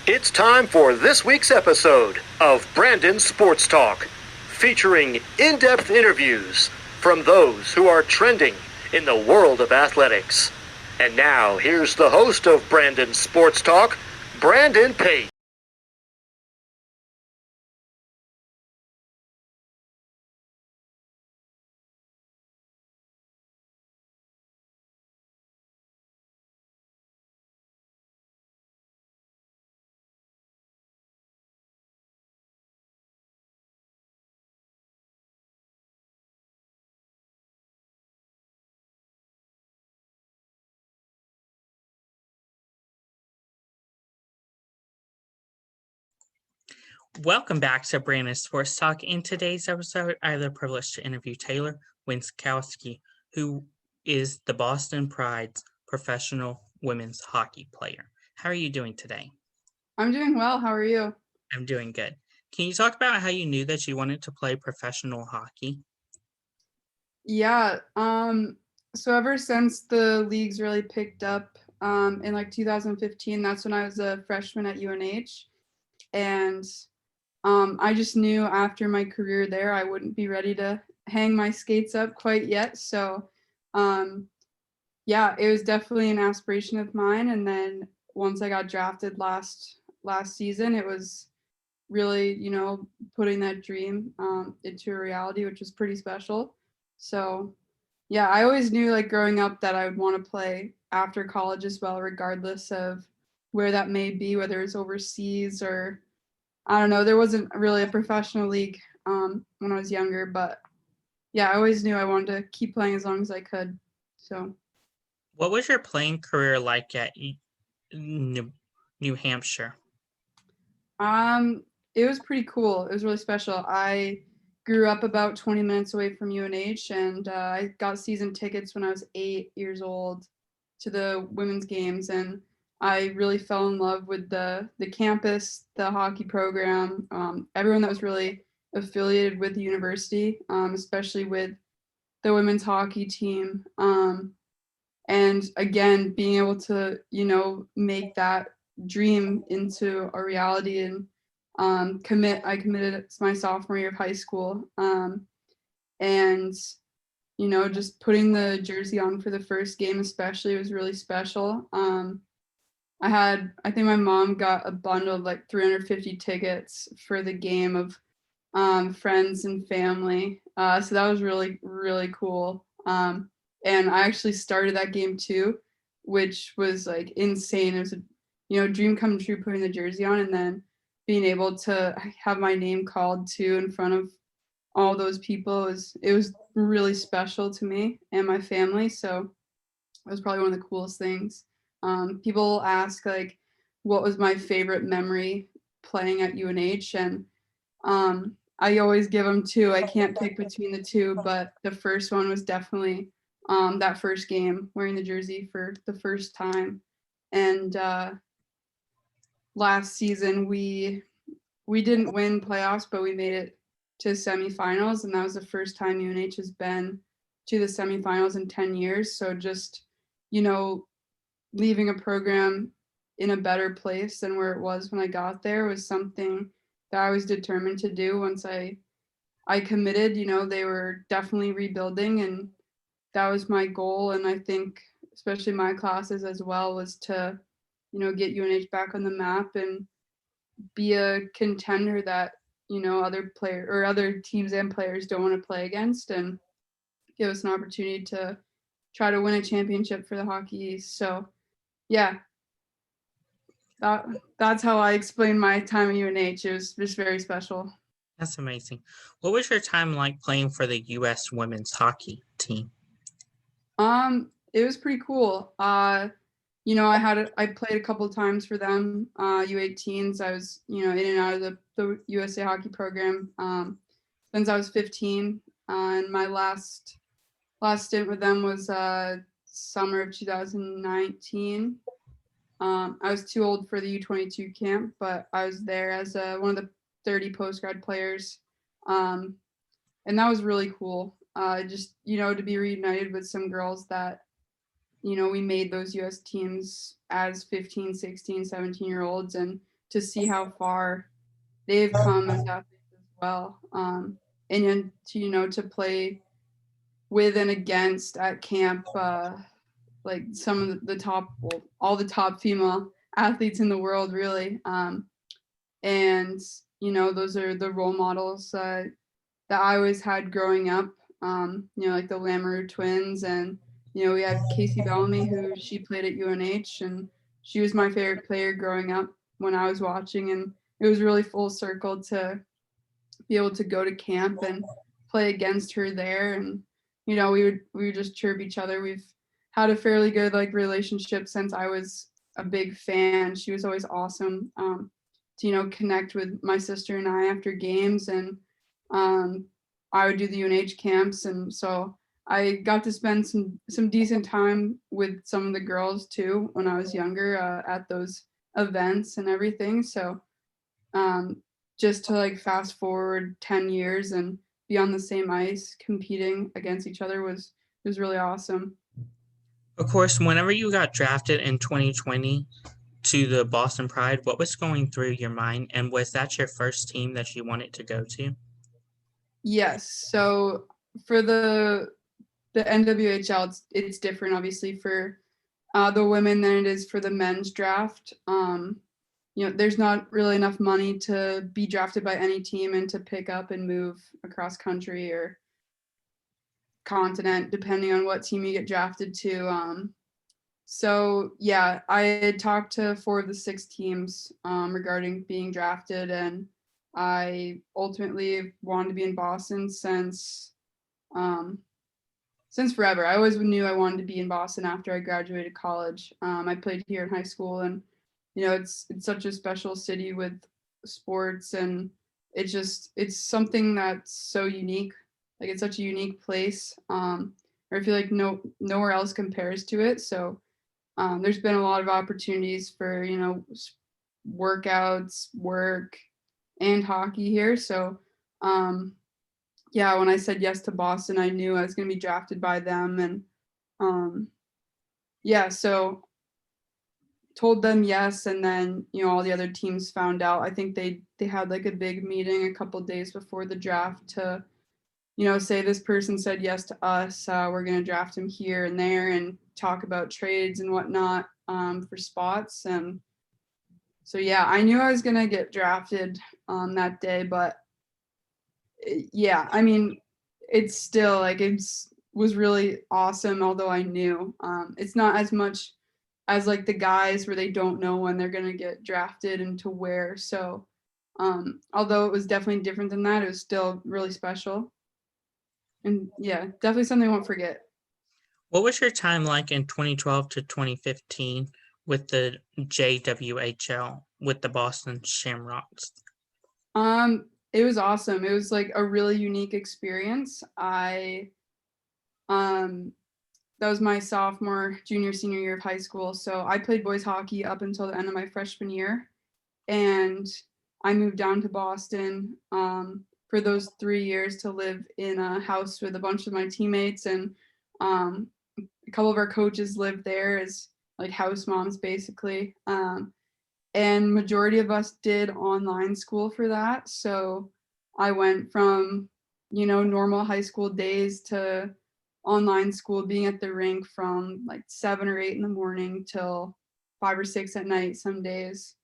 It's time for this week's episode of Brandon Sports Talk, featuring in-depth interviews from those who are trending in the world of athletics. And now, here's the host of Brandon Sports Talk, Brandon Pate. Welcome back to Brandon Sports Talk. In today's episode, I have the privilege to interview Taylor Wensckowski, who is the Boston Pride's professional women's hockey player. How are you doing today? I'm doing well. How are you? I'm doing good. Can you talk about how you knew that you wanted to play professional hockey? Yeah. So ever since the leagues really picked up in like 2015, that's when I was a freshman at UNH. And I just knew after my career there, I wouldn't be ready to hang my skates up quite yet. So yeah, it was definitely an aspiration of mine. And then once I got drafted last season, it was really, putting that dream into a reality, which was pretty special. So yeah, I always knew like growing up that I would want to play after college as well, regardless of where that may be, whether it's overseas or I don't know. There wasn't really a professional league when I was younger, but yeah, I always knew I wanted to keep playing as long as I could. So What was your playing career like at New Hampshire? it was pretty cool. It was really special. I grew up about 20 minutes away from UNH, and I got season tickets when I was 8 years old to the women's games, and I really fell in love with the campus, the hockey program, everyone that was really affiliated with the university, especially with the women's hockey team. And again, being able to, make that dream into a reality and I committed my sophomore year of high school. And, just putting the jersey on for the first game, especially, was really special. I think my mom got a bundle of like 350 tickets for the game of friends and family. So that was really, really cool. And I actually started that game too, which was like insane. It was a dream come true putting the jersey on and then being able to have my name called too in front of all those people. It was really special to me and my family. So it was probably one of the coolest things. People ask like, what was my favorite memory playing at UNH, and I always give them two. I can't pick between the two, but the first one was definitely that first game wearing the jersey for the first time. And last season we didn't win playoffs, but we made it to semifinals, and that was the first time UNH has been to the semifinals in 10 years. So just, leaving a program in a better place than where it was when I got there was something that I was determined to do once I committed. They were definitely rebuilding, and that was my goal. And I think especially my classes as well was to, get UNH back on the map and be a contender that, other player or other teams and players don't want to play against, and give us an opportunity to try to win a championship for the Hockey East. So yeah, that's how I explain my time at UNH. It was just very special. That's amazing. What was your time like playing for the U.S. women's hockey team? It was pretty cool. I played a couple of times for them. U18s. I was, in and out of the USA hockey program since I was 15. And my last stint with them was summer of 2019. I was too old for the U22 camp, but I was there as one of the 30 post-grad players. And that was really cool. Just, to be reunited with some girls that, we made those US teams as 15, 16, 17-year-olds, and to see how far they've come as athletes as well. And then to play with and against at camp, like some of the top, well, all the top female athletes in the world, really. And those are the role models that I always had growing up. Like the Lamoureux twins, and we had Casey Bellamy, who she played at UNH, and she was my favorite player growing up when I was watching, and it was really full circle to be able to go to camp and play against her there. And we would just chirp each other. We've had a fairly good relationship since I was a big fan. She was always awesome to connect with my sister and I after games, and I would do the UNH camps, and so I got to spend some decent time with some of the girls too when I was younger at those events and everything. So just to fast forward 10 years and be on the same ice competing against each other was really awesome. Of course, whenever you got drafted in 2020 to the Boston Pride, what was going through your mind, and was that your first team that you wanted to go to? Yes. So for the NWHL, it's different, obviously, for the women than it is for the men's draft. There's not really enough money to be drafted by any team and to pick up and move across country or continent, depending on what team you get drafted to. So yeah, I had talked to 4 of the 6 teams regarding being drafted, and I ultimately wanted to be in Boston since forever. I always knew I wanted to be in Boston after I graduated college. I played here in high school, and it's such a special city with sports, and it's something that's so unique. It's such a unique place. I feel like nowhere else compares to it. So there's been a lot of opportunities for workouts, work, and hockey here. So yeah, when I said yes to Boston, I knew I was going to be drafted by them, and yeah, so told them yes, and then all the other teams found out. I think they had a big meeting a couple days before the draft to say this person said yes to us, we're going to draft him here and there, and talk about trades and whatnot for spots. And so yeah, I knew I was going to get drafted that day, but yeah, I mean, it's still was really awesome, although I knew it's not as much as the guys where they don't know when they're going to get drafted and to where. So although it was definitely different than that, it was still really special. And yeah, definitely something I won't forget. What was your time like in 2012 to 2015 with the JWHL with the Boston Shamrocks? It was awesome. It was a really unique experience. That was my sophomore, junior, senior year of high school. So I played boys hockey up until the end of my freshman year, and I moved down to Boston for those 3 years to live in a house with a bunch of my teammates, and a couple of our coaches lived there as house moms, basically. And majority of us did online school for that. So I went from, normal high school days to online school, being at the rink from 7 or 8 in the morning till 5 or 6 at night some days.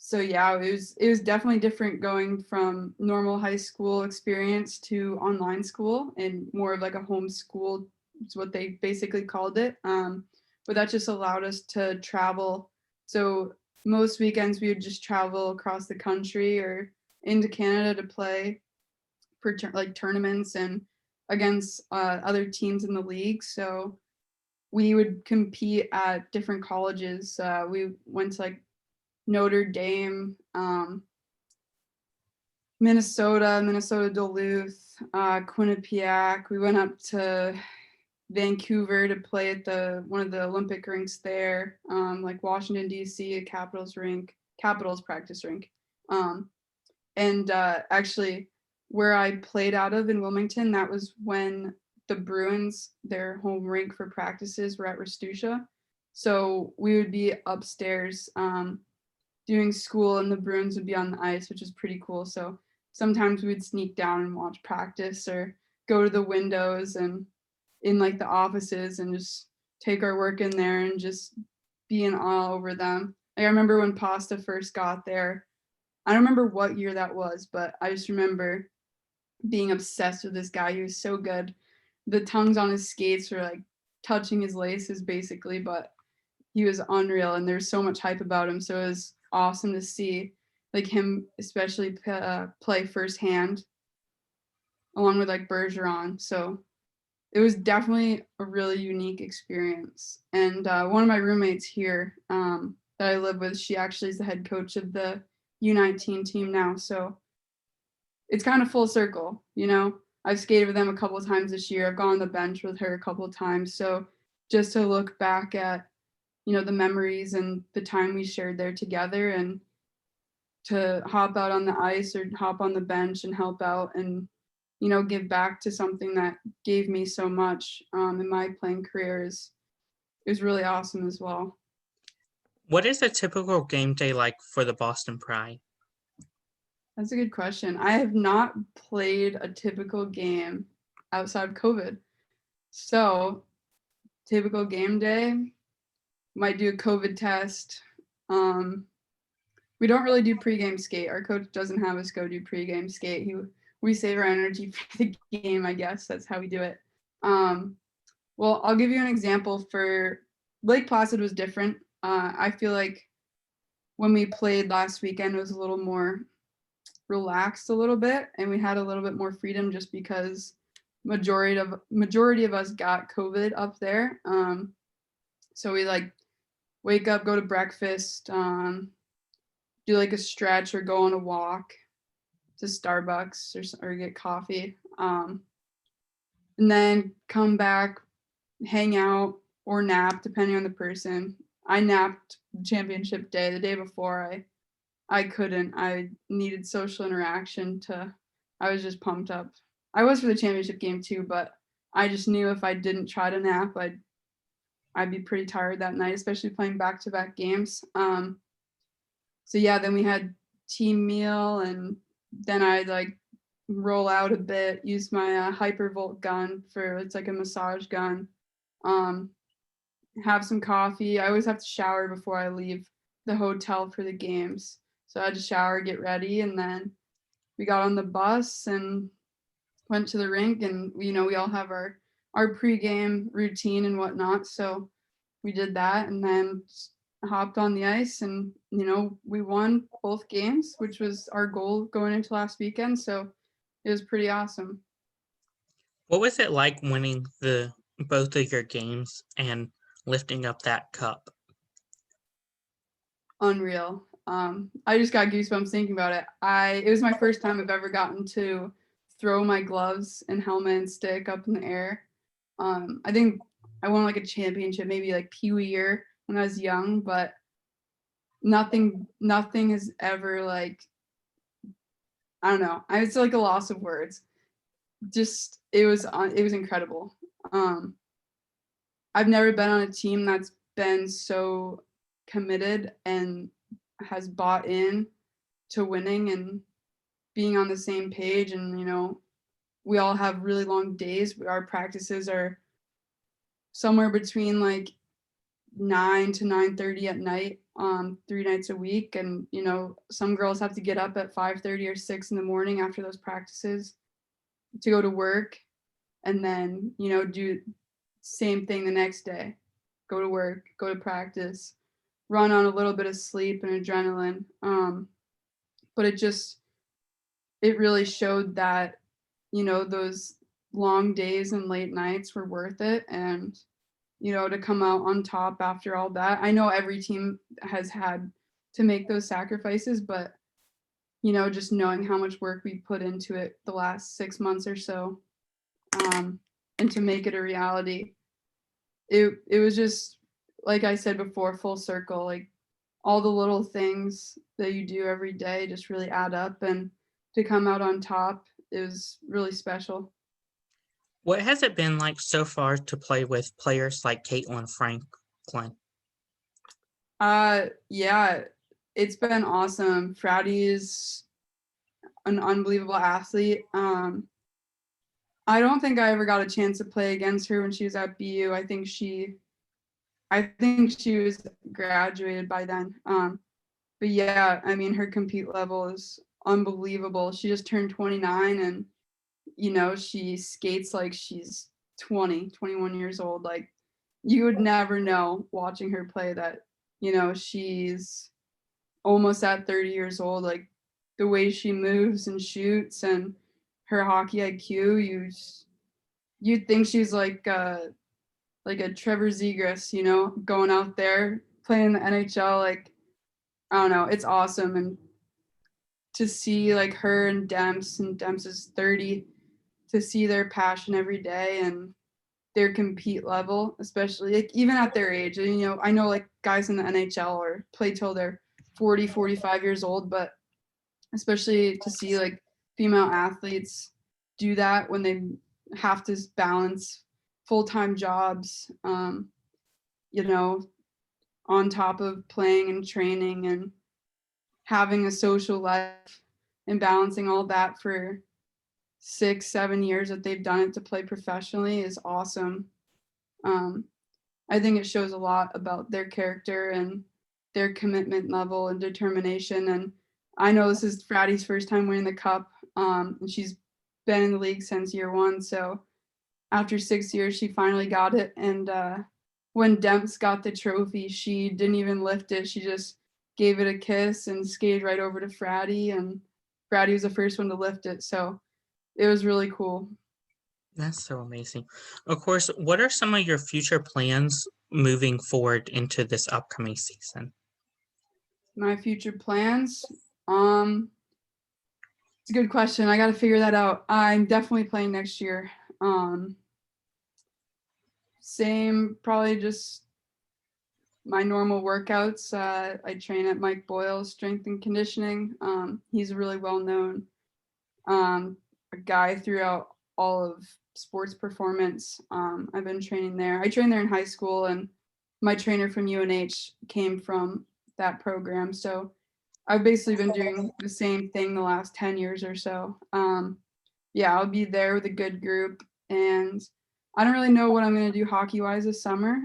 So yeah, it was definitely different going from normal high school experience to online school, and more of a homeschool is what they basically called it. But that just allowed us to travel. So most weekends we would just travel across the country or into Canada to play for tournaments and against other teams in the league. So we would compete at different colleges. We went to Notre Dame, Minnesota Duluth, Quinnipiac. We went up to Vancouver to play at one of the Olympic rinks there, Washington D.C., a Capitals practice rink, and actually where I played out of in Wilmington, that was when the Bruins, their home rink for practices, were at Restutia. So we would be upstairs doing school and the Bruins would be on the ice, which is pretty cool. So sometimes we'd sneak down and watch practice or go to the windows and in like the offices and just take our work in there and just be in awe over them. Like, I remember when Pasta first got there. I don't remember what year that was, but I just remember being obsessed with this guy. He was so good. The tongues on his skates were like touching his laces basically, but he was unreal and there's so much hype about him. So it was awesome to see like him especially play firsthand along with like Bergeron. So it was definitely a really unique experience. And one of my roommates here that I live with, she actually is the head coach of the U19 team now. So it's kind of full circle, you know. I've skated with them a couple of times this year. I've gone on the bench with her a couple of times. So just to look back at, you know, the memories and the time we shared there together and to hop out on the ice or hop on the bench and help out and, you know, give back to something that gave me so much in my playing career is really awesome as well. What is a typical game day like for the Boston Pride? That's a good question. I have not played a typical game outside of COVID. So typical game day, might do a COVID test. We don't really do pregame skate. Our coach doesn't have us go do pregame skate. We save our energy for the game, I guess. That's how we do it. Well, I'll give you an example for Lake Placid was different. I feel like when we played last weekend, it was a little more relaxed a little bit and we had a little bit more freedom just because majority of us got COVID up there. So we like wake up, go to breakfast, do like a stretch or go on a walk to Starbucks or get coffee, and then come back, hang out or nap depending on the person. I napped championship day. The day before I couldn't. I needed social interaction I was just pumped up. I was for the championship game too, but I just knew if I didn't try to nap, I'd be pretty tired that night, especially playing back-to-back games. So yeah, then we had team meal and then I'd like roll out a bit, use my Hypervolt gun it's like a massage gun. Have some coffee. I always have to shower before I leave the hotel for the games. So I had to shower, get ready, and then we got on the bus and went to the rink. And you know, we all have our pregame routine and whatnot. So we did that, and then hopped on the ice, and you know, we won both games, which was our goal going into last weekend. So it was pretty awesome. What was it like winning both of your games and lifting up that cup? Unreal. I just got goosebumps thinking about it. It was my first time I've ever gotten to throw my gloves and helmet and stick up in the air. I think I won like a championship, maybe like Pee Wee year when I was young, but nothing has ever like, I don't know. It's like a loss of words. Just it was incredible. I've never been on a team that's been so committed and has bought in to winning and being on the same page. And you know, we all have really long days. Our practices are somewhere between like 9 to 9:30 at night, 3 nights a week. And you know, some girls have to get up at 5:30 or 6 in the morning after those practices to go to work, and then you know, do same thing the next day, go to work, go to practice, run on a little bit of sleep and adrenaline. But it really showed that, you know, those long days and late nights were worth it. And, you know, to come out on top after all that, I know every team has had to make those sacrifices, but, you know, just knowing how much work we put into it the last 6 months or so, and to make it a reality, it was just, like I said before, full circle. Like all the little things that you do every day just really add up, and to come out on top is really special. What has it been like so far to play with players like Caitlyn Franklin? Yeah, It's been awesome. Fratty is an unbelievable athlete. I don't think I ever got a chance to play against her when she was at BU. I think she was graduated by then. But yeah, I mean, her compete level is unbelievable. She just turned 29 and, she skates like she's 20, 21 years old. Like, you would never know watching her play that, she's almost at 30 years old. Like, the way she moves and shoots and her hockey IQ, you'd think she's like a Trevor Zegras, going out there playing the NHL. Like, I don't know, it's awesome. And to see like her and Demps is 30, to see their passion every day and their compete level, especially like even at their age. And, I know like guys in the NHL or play till they're 40, 45 years old, but especially to see like female athletes do that when they have to balance full-time jobs, on top of playing and training and having a social life and balancing all that for 6-7 years that they've done it to play professionally is awesome. I think it shows a lot about their character and their commitment level and determination. And I know this is Fratty's first time winning the cup, and she's been in the league since year one. So after 6 years, she finally got it. And when Demps got the trophy, she didn't even lift it. She just gave it a kiss and skated right over to Fratty. And Fratty was the first one to lift it. So it was really cool. That's so amazing. Of course, what are some of your future plans moving forward into this upcoming season? My future plans? It's a good question. I got to figure that out. I'm definitely playing next year. Same, probably just my normal workouts. I train at Mike Boyle's Strength and Conditioning. He's a really well-known a guy throughout all of sports performance. I've been training there. I trained there in high school, and my trainer from UNH came from that program. So I've basically been doing the same thing the last 10 years or so. Yeah, I'll be there with a good group, and I don't really know what I'm going to do hockey-wise this summer.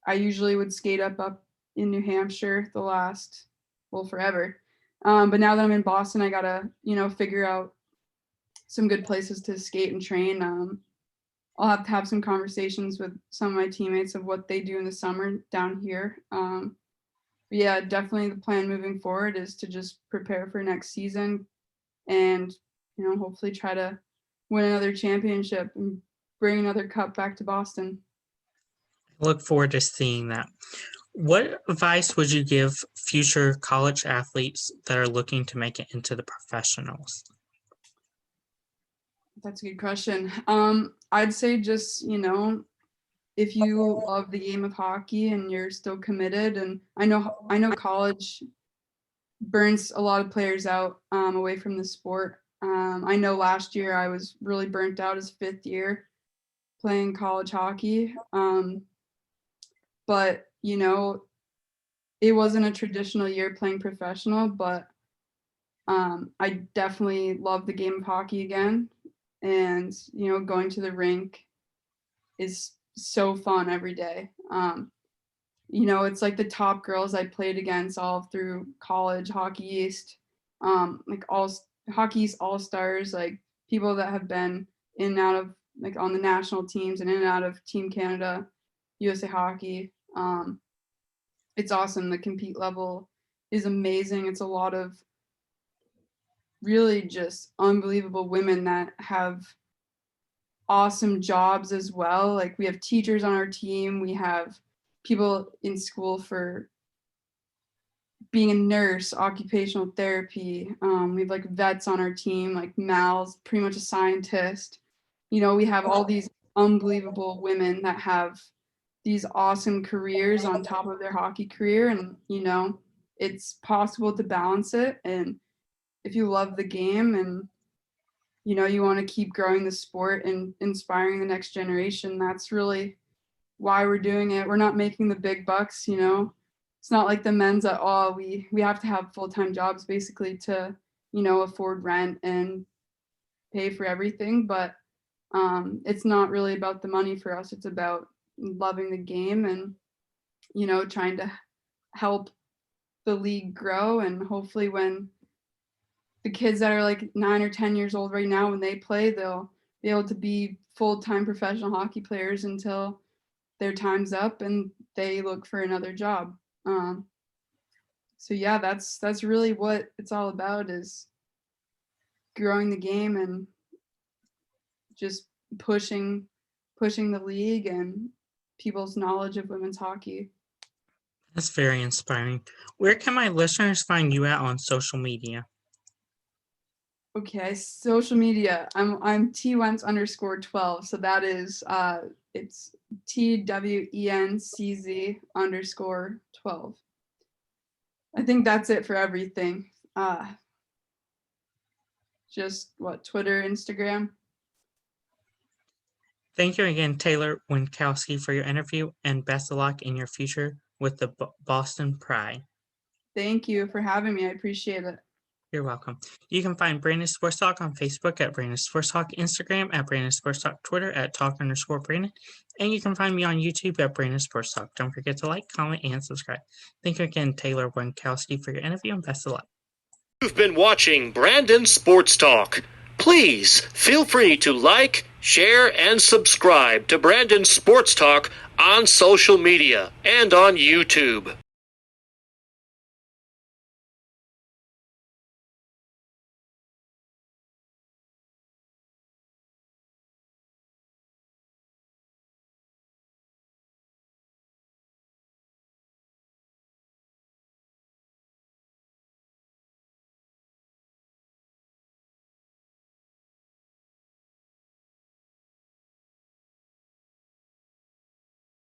I usually would skate up in New Hampshire forever. But now that I'm in Boston, I got to, figure out some good places to skate and train. I'll have to have some conversations with some of my teammates of what they do in the summer down here. But yeah, definitely the plan moving forward is to just prepare for next season and, hopefully try to win another championship and bring another cup back to Boston. I look forward to seeing that. What advice would you give future college athletes that are looking to make it into the professionals? That's a good question. I'd say just, if you love the game of hockey and you're still committed, and I know college burns a lot of players out away from the sport. I know last year I was really burnt out as fifth year playing college hockey. But, it wasn't a traditional year playing professional, but I definitely love the game of hockey again. And, going to the rink is so fun every day. It's like the top girls I played against all through college, Hockey East, like Hockey East All-Stars, like people that have been in and out of, like on the national teams and in and out of Team Canada, USA Hockey. It's awesome. The compete level is amazing. It's a lot of really just unbelievable women that have awesome jobs as well. Like we have teachers on our team. We have people in school for being a nurse, occupational therapy. We have like vets on our team, like Mal's pretty much a scientist. We have all these unbelievable women that have these awesome careers on top of their hockey career. And, it's possible to balance it. And if you love the game and, you want to keep growing the sport and inspiring the next generation, that's really why we're doing it. We're not making the big bucks, it's not like the men's at all. We have to have full-time jobs basically to, afford rent and pay for everything. But it's not really about the money for us. It's about loving the game and, trying to help the league grow. And hopefully when the kids that are like 9 or 10 years old right now, when they play, they'll be able to be full-time professional hockey players until their time's up and they look for another job. So yeah, that's really what it's all about, is growing the game and just pushing the league and people's knowledge of women's hockey. That's very inspiring. Where can my listeners find you at on social media? Okay, social media. I'm TWencz_12. So that is it's TWENCZ_12. I think that's it for everything. Just Twitter, Instagram. Thank you again, Taylor Wensckowski, for your interview, and best of luck in your future with the Boston Pride. Thank you for having me. I appreciate it. You're welcome. You can find Brandon Sports Talk on Facebook at Brandon Sports Talk, Instagram at Brandon Sports Talk, Twitter at Talk_Brandon, and you can find me on YouTube at Brandon Sports Talk. Don't forget to like, comment, and subscribe. Thank you again, Taylor Wensckowski, for your interview, and best of luck. You've been watching Brandon Sports Talk. Please feel free to like, share, and subscribe to Brandon Sports Talk on social media and on YouTube.